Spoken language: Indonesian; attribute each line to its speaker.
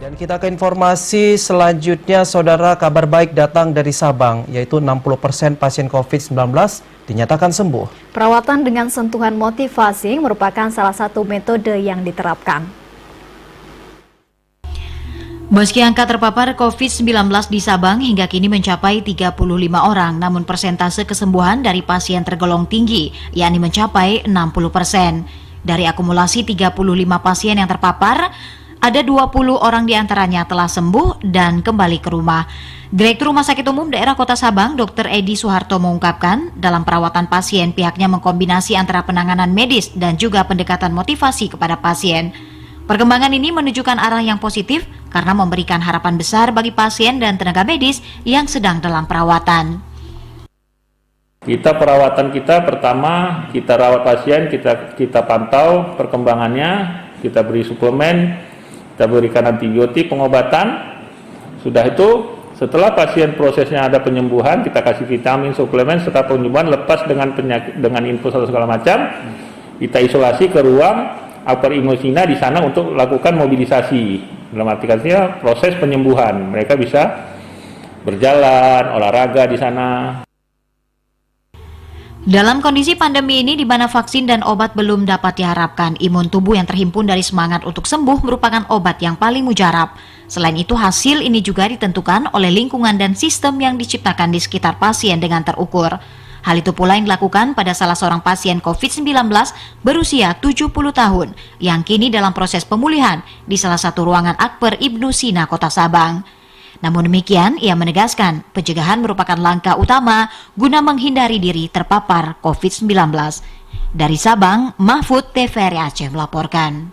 Speaker 1: Dan kita ke informasi selanjutnya, saudara, kabar baik datang dari Sabang, yaitu 60% pasien COVID-19 dinyatakan sembuh.
Speaker 2: Perawatan dengan sentuhan motivasi merupakan salah satu metode yang diterapkan.
Speaker 3: Meski angka terpapar COVID-19 di Sabang hingga kini mencapai 35 orang, namun persentase kesembuhan dari pasien tergolong tinggi, yakni mencapai 60%. Dari akumulasi 35 pasien yang terpapar, ada 20 orang diantaranya telah sembuh dan kembali ke rumah. Direktur Rumah Sakit Umum Daerah Kota Sabang, Dr. Edi Suharto mengungkapkan, dalam perawatan pasien pihaknya mengkombinasi antara penanganan medis dan juga pendekatan motivasi kepada pasien. Perkembangan ini menunjukkan arah yang positif karena memberikan harapan besar bagi pasien dan tenaga medis yang sedang dalam perawatan.
Speaker 4: Perawatan kita pertama, kita rawat pasien, kita pantau perkembangannya, kita beri suplemen, kita berikan antibiotik, pengobatan. Sudah itu, setelah pasien prosesnya ada penyembuhan, kita kasih vitamin, suplemen, setelah penyembuhan lepas dengan infus atau segala macam, kita isolasi ke ruang upper imunisina di sana untuk lakukan mobilisasi. Dalam arti katanya proses penyembuhan, mereka bisa berjalan, olahraga di sana.
Speaker 3: Dalam kondisi pandemi ini di mana vaksin dan obat belum dapat diharapkan, imun tubuh yang terhimpun dari semangat untuk sembuh merupakan obat yang paling mujarab. Selain itu, hasil ini juga ditentukan oleh lingkungan dan sistem yang diciptakan di sekitar pasien dengan terukur. Hal itu pula yang dilakukan pada salah seorang pasien COVID-19 berusia 70 tahun yang kini dalam proses pemulihan di salah satu ruangan Akper Ibnu Sina, Kota Sabang. Namun demikian, ia menegaskan pencegahan merupakan langkah utama guna menghindari diri terpapar COVID-19. Dari Sabang, Mahfud TVRI Aceh melaporkan.